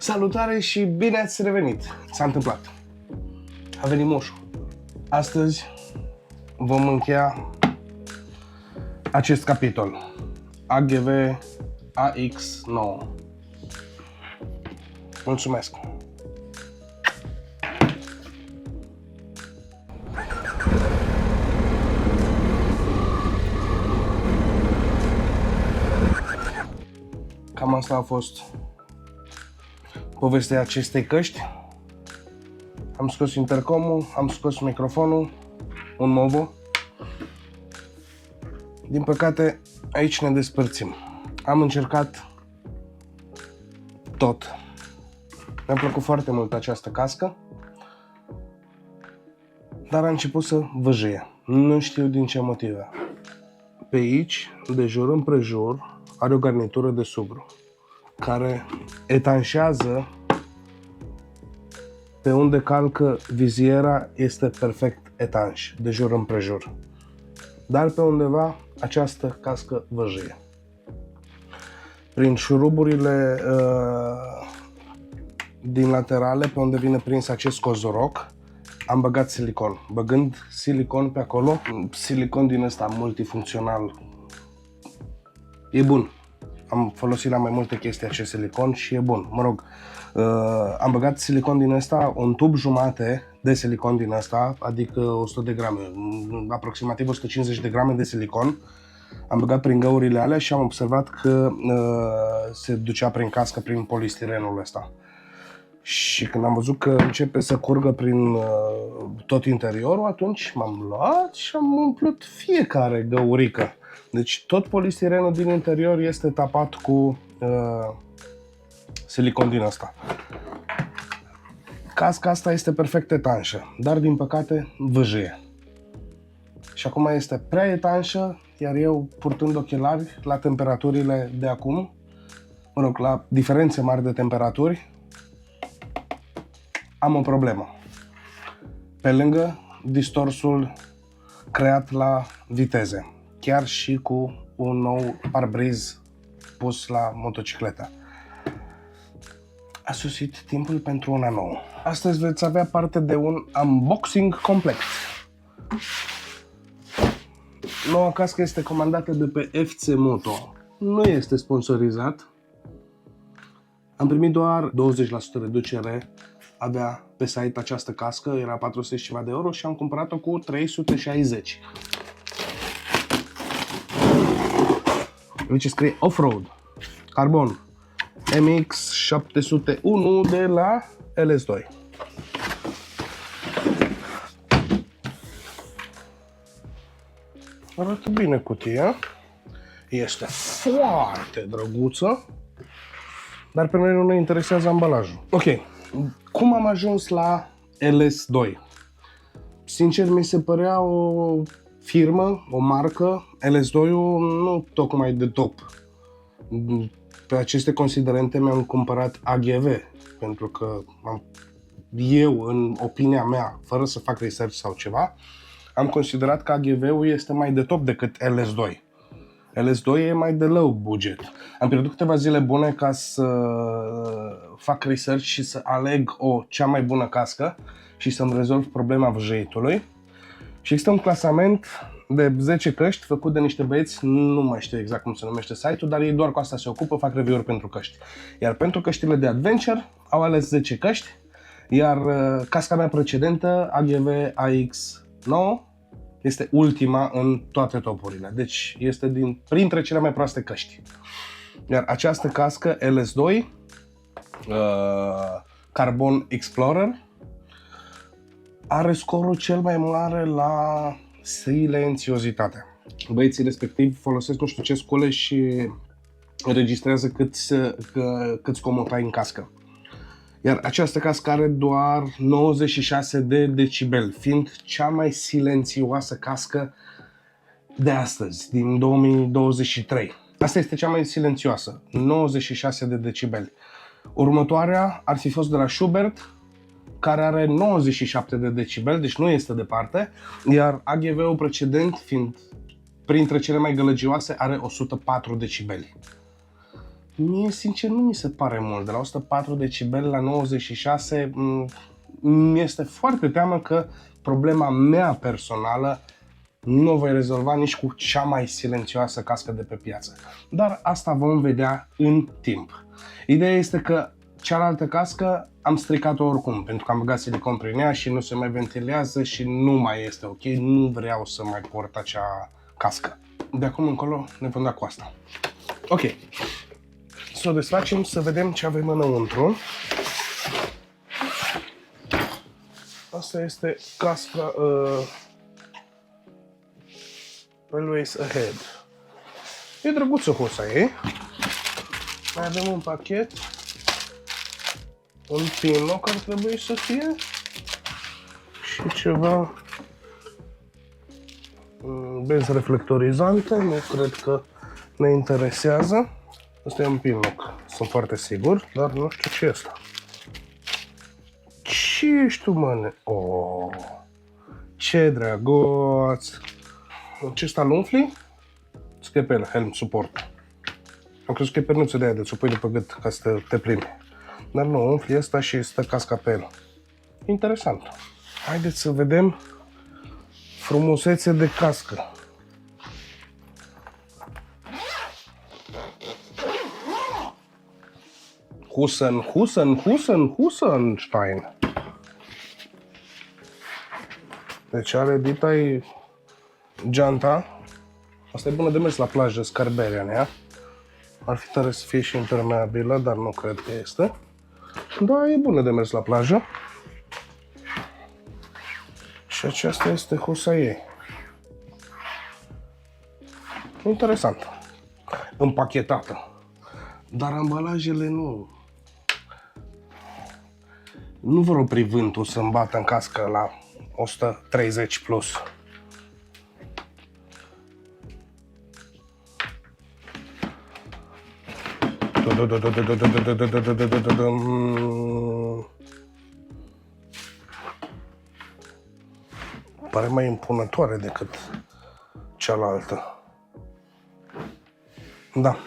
Salutare și bine ați revenit! S-a întâmplat. A venit moșul. Astăzi vom încheia acest capitol. AGV AX9. Mulțumesc! Cam asta a fost povestea acestei căști. Am scos intercomul, am scos microfonul, un Movo. Din păcate, aici ne despărțim. Am încercat tot. Mi-a plăcut foarte mult această cască, dar a început să vâjie. Nu știu din ce motive. Pe aici, de jur împrejur, are o garnitură de subru care etanșează pe unde calcă viziera, este perfect etanș, de jur împrejur. Dar pe undeva această cască văjie. Prin șuruburile din laterale, pe unde vine prins acest cozoroc, am băgat silicon. Băgând silicon pe acolo, silicon din ăsta multifuncțional, e bun. Am folosit la mai multe chestii acest silicon și e bun. Mă rog, am băgat silicon din ăsta, un tub jumate de silicon din ăsta, adică 100 de grame, aproximativ 150 de grame de silicon. Am băgat prin găurile alea și am observat că se ducea prin cască, prin polistirenul ăsta. Și când am văzut că începe să curgă prin tot interiorul, atunci m-am luat și am umplut fiecare găurică. Deci tot polistirenul din interior este tapat cu silicon din asta. Casca asta este perfect etanșă, dar din păcate vâjie. Și acum este prea etanșă, iar eu, purtând ochelari la temperaturile de acum, mă rog, la diferențe mari de temperaturi, am o problemă. Pe lângă distorsul creat la viteze, chiar și cu un nou parbriz pus la motocicletă. A sosit timpul pentru una nouă. Astăzi veți avea parte de un unboxing complet. Noua cască este comandată de pe FC Moto. Nu este sponsorizat. Am primit doar 20% reducere avea pe site această cască, era 400 și ceva de euro și am cumpărat-o cu 360. Aici scrie Offroad Carbon MX701 de la LS2. Arată bine cutia. Este foarte drăguță, dar pe noi nu ne interesează ambalajul. Ok, cum am ajuns la LS2? Sincer, mi se părea o firmă, o marcă, LS2-ul nu tocmai de top. Pe aceste considerente mi-am cumpărat AGV, pentru că eu, în opinia mea, fără să fac research sau ceva, am considerat că AGV-ul este mai de top decât LS2. LS2 e mai de low budget. Am pierdut câteva zile bune ca să fac research și să aleg cea mai bună cască și să-mi rezolv problema vâjeitului. Și există un clasament de 10 căști făcut de niște băieți, nu mai știu exact cum se numește site-ul, dar ei doar cu asta se ocupă, fac review-uri pentru căști. Iar pentru căștile de adventure au ales 10 căști, iar casca mea precedentă, AGV AX9, este ultima în toate topurile. Deci este printre cele mai proaste căști. Iar această cască LS2 Carbon Explorer are scorul cel mai mare la silențiozitate. Băieții respectiv folosesc nu știu ce scule și înregistrează câți comut ai în cască. Iar această cască are doar 96 de decibeli, fiind cea mai silențioasă cască de astăzi, din 2023. Asta este cea mai silențioasă, 96 de decibeli. Următoarea ar fi fost de la Schubert, care are 97 de decibeli, deci nu este departe, iar AGV-ul precedent, fiind printre cele mai gălăgioase, are 104 decibeli. Mie, sincer, nu mi se pare mult. De la 104 decibeli la 96 mi este foarte teamă că problema mea personală nu o voi rezolva nici cu cea mai silențioasă cască de pe piață. Dar asta vom vedea în timp. Ideea este că cealaltă cască am stricat-o oricum, pentru că am băgat silicon prin ea și nu se mai ventilează și nu mai este ok. Nu vreau să mai port acea cască. De acum încolo ne vom da cu asta. Ok. Să o desfacem să vedem ce avem înăuntru. Asta este casca Always Ahead. E drăguță husa ei. Mai avem un pachet. Un pinlock ar trebui să fie. Și ceva benzi reflectorizante. Nu cred că ne interesează. Asta e un pinlock. Sunt foarte sigur, dar nu știu ce e asta. Ce ești tu, măne? Oh, ce drăguț! Acesta îl umfli? Scapel, helm, suport. Am crezut că e pernuță de aia de ți-o pui de pe gât ca să te plimbi. Dar nu, umfli ăsta și stă casca pe el. Interesant. Haideți să vedem frumusețe de cască. Husenstein. Deci are dita-i geanta. Asta e bună de mers la plajă, Scarberian, ea. Ar fi tare să fie și impermeabilă, dar nu cred că este. Da, e bună de mers la plajă. Și aceasta este husa ei. Interesant. Împachetată. Dar ambalajele nu. Nu vor opri vântul să-mi bată în cască la 130 plus. Pare mai impunătoare decât cealaltă. Da.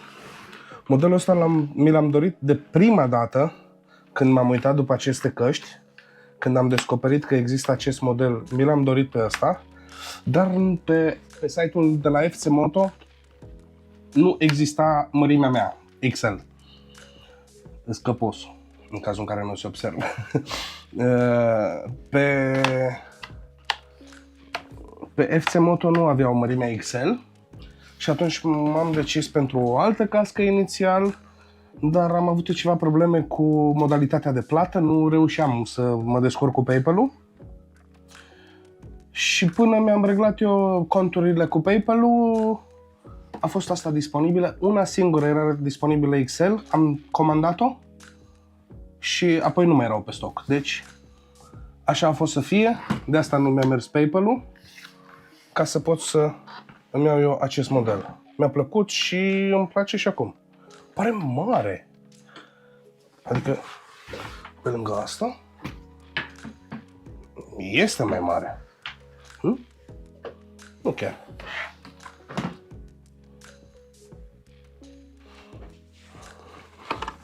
Modelul ăsta mi l-am dorit de prima dată când m-am uitat după aceste căști. Când am descoperit că există acest model, mi l-am dorit pe ăsta. Dar pe site-ul de la FC Moto nu exista mărimea mea, XL. Scăposul, în cazul în care nu se observă. Pe FC Moto nu aveau mărimea XL și atunci m-am decis pentru o altă cască inițial, dar am avut ceva probleme cu modalitatea de plată, nu reușeam să mă descurc cu PayPal-ul. Și până mi-am reglat eu conturile cu PayPal-ul, a fost asta disponibilă. Una singură era disponibilă XL, am comandat-o și apoi nu mai erau pe stoc. Deci, așa a fost să fie, de asta nu mi-a mers PayPal-ul, ca să pot să îmi iau eu acest model. Mi-a plăcut și îmi place și acum. Pare mare. Adică, pe lângă asta, este mai mare. Nu chiar.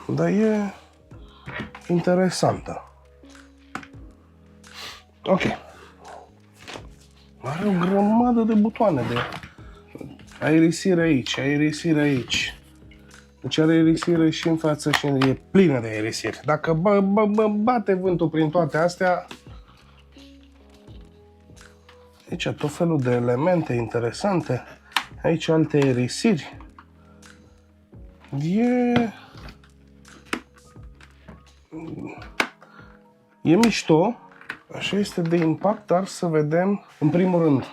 Dar e interesantă. Ok. Are o grămadă de butoane de aerisire aici, aerisire aici. Deci are aerisire și în față și e plină de aerisire. Dacă bate vântul prin toate astea, aici tot felul de elemente interesante. Aici alte aerisiri. E mișto. Așa este de impact, dar să vedem, în primul rând,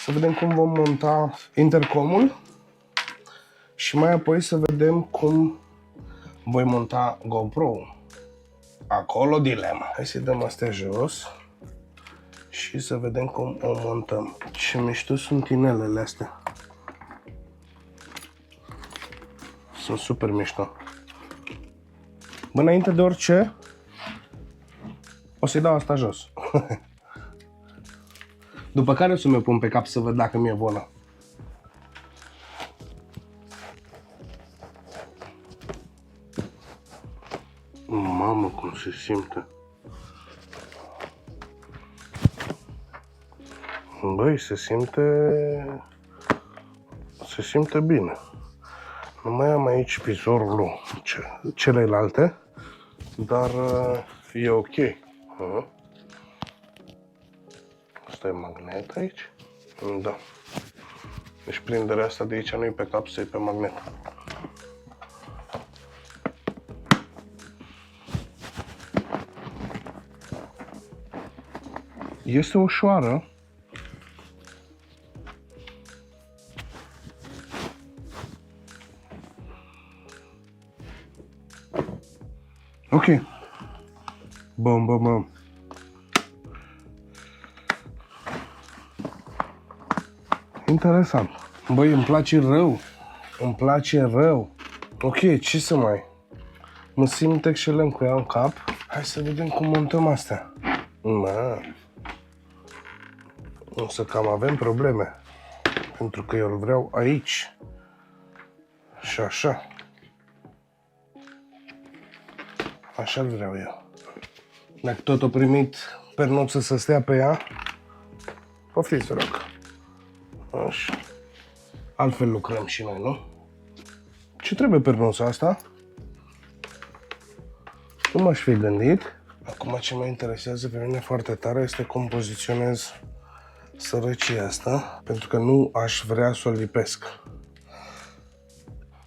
să vedem cum vom monta intercomul și mai apoi să vedem cum voi monta GoPro. Acolo dilema. Hai să dăm astea jos și să vedem cum o montăm. Ce mișto sunt inelele astea. Sunt super mișto. Bă, înainte de orice, o să-i dau asta jos. După care o să mi-o pun pe cap să văd dacă mi-e bună. Mamă, cum se simte. Băi, se simte bine. Nu mai am aici vizorul celelalte, dar e ok. Asta e magnet aici? Da. Deci prinderea asta de aici nu e pe capsă, e pe magnet. Este ușoară. Ok. Bum. Interesant. Băi, îmi place rău. Ok, ce să mai... Mă simt excelent cu ea în cap. Hai să vedem cum montăm astea. O să cam avem probleme. Pentru că eu îl vreau aici. Și așa. Așa-l vreau eu. Dacă tot o primit pernoță să stea pe ea, poftiți, vă rog. Așa. Altfel lucrăm și noi, nu? Ce trebuie pernoța asta? Nu m-aș fi gândit. Acum ce mă interesează pe mine foarte tare este cum poziționez sărăcia asta, pentru că nu aș vrea să o lipesc.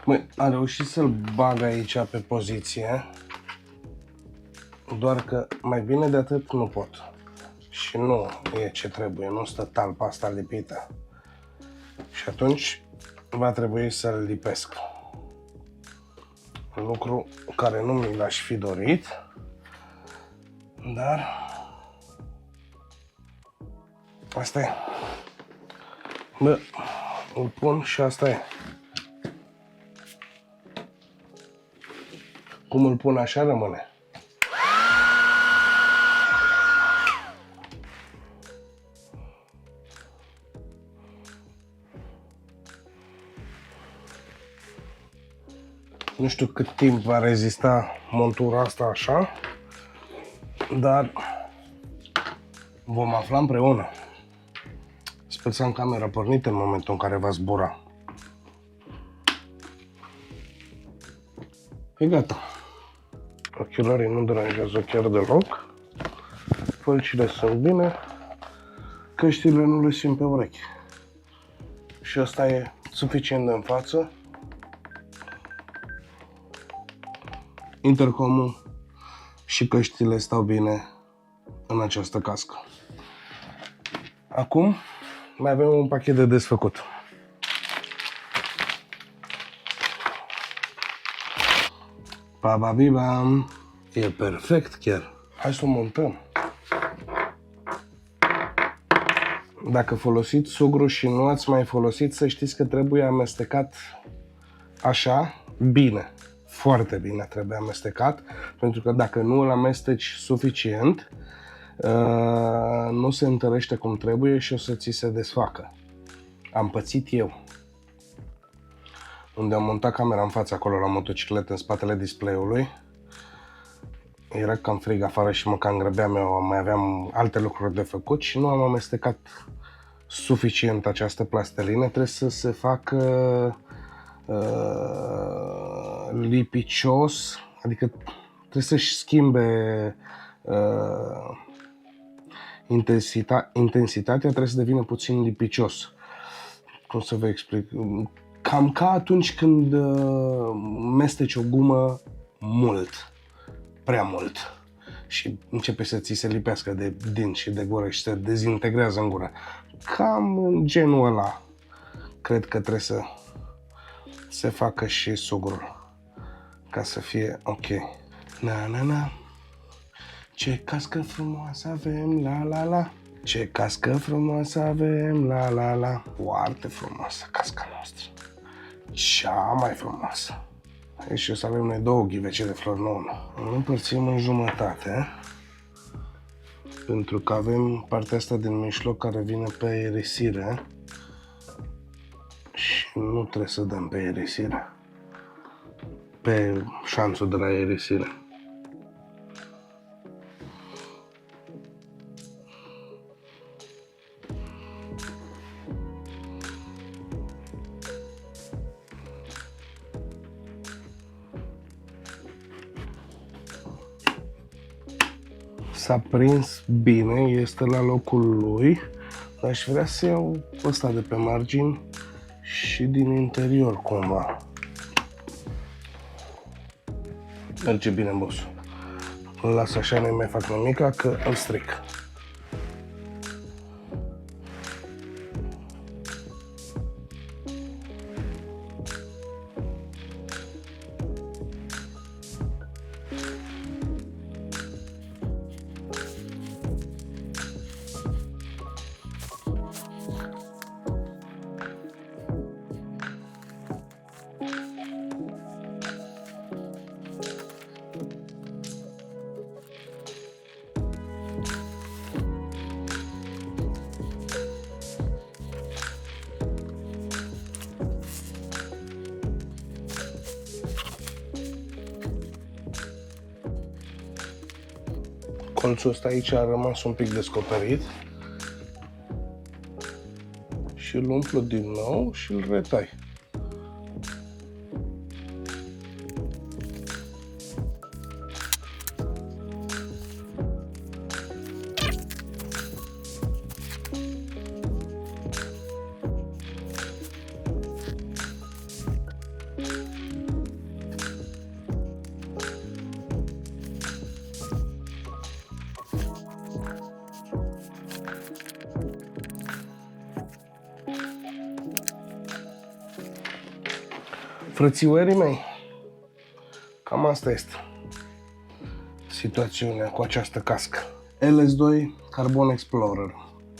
Măi, am reușit să-l bag aici pe poziție, doar că mai bine de atât nu pot. Și nu e ce trebuie, nu stă talpa asta lipită. Și atunci va trebui să-l lipesc. Un lucru care nu mi l-aș fi dorit, dar asta e. Bă, îl pun și asta e. Cum îl pun așa rămâne. Nu știu cât timp va rezista montura asta așa, dar vom afla împreună. Sper să am camera pornită în momentul în care va zbura. E gata. Ochelarii nu deranjează chiar deloc. Fălcile sunt bine. Căștile nu le simt pe urechi. Și asta e suficient de în față. Intercomul și căștile stau bine în această cască. Acum mai avem un pachet de desfăcut. Bababibam! E perfect chiar. Hai să o montăm. Dacă folosiți sugru și nu ați mai folosit, să știți că trebuie amestecat așa, bine. Foarte bine trebuie amestecat, pentru că dacă nu îl amesteci suficient, nu se întărește cum trebuie și o să ți se desfacă. Am pățit eu. Unde am montat camera în fața acolo la motocicletă, în spatele display-ului, era cam frig afară și mă cam grăbeam eu, mai aveam alte lucruri de făcut și nu am amestecat suficient această plastelină. Trebuie să se facă lipicios, adică trebuie să-și schimbe intensitatea, trebuie să devină puțin lipicios. Cum să vă explic? Cam ca atunci când mesteci o gumă mult, prea mult, și începe să ți se lipească de dinți și de gură și se dezintegrează în gură. Cam în genul ăla cred că trebuie să se facă și sugrul, ca să fie ok. Na. Ce cască frumoasă avem, la. Ce cască frumoasă avem, la. Foarte frumoasă casca noastră. Cea mai frumoasă. Aici o să avem noi două ghivece de flori, nu. Îl împărțim în jumătate, pentru că avem partea asta din mijloc care vine pe aerisire și nu trebuie să dăm pe aerisire, pe șanțul de la aerisire. S-a prins bine, este la locul lui. Dar aș vrea să iau ăsta de pe margini și din interior cumva. Merge bine, boss. Îl las așa, nu mai fac nimica, că îl stric. Colțul ăsta aici a rămas un pic descoperit și îl umplu din nou și îl retai. Frățiorii mei, cam asta este situațiunea cu această cască. LS2 Carbon Explorer.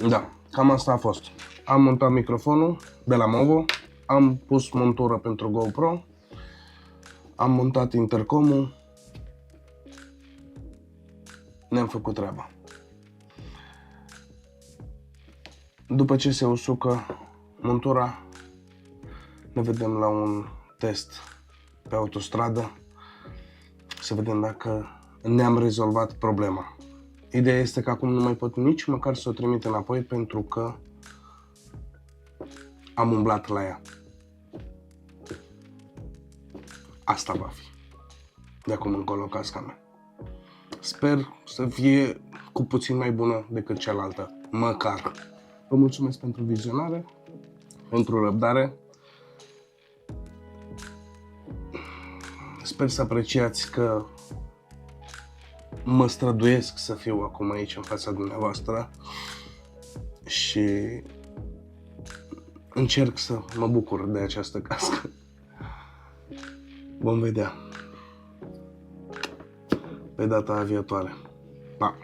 Da, cam asta a fost. Am montat microfonul de la Movo, am pus montură pentru GoPro, am montat intercomul, ne-am făcut treaba. După ce se usucă montura, ne vedem la un test pe autostradă, să vedem dacă ne-am rezolvat problema. Ideea este că acum nu mai pot nici măcar să o trimit înapoi pentru că am umblat la ea. Asta va fi de acum încolo casca mea. Sper să fie cu puțin mai bună decât cealaltă, măcar. Vă mulțumesc pentru vizionare, pentru răbdare. Sper să apreciați că mă străduiesc să fiu acum aici în fața dumneavoastră și încerc să mă bucur de această cască. Vom vedea pe data viitoare. Pa!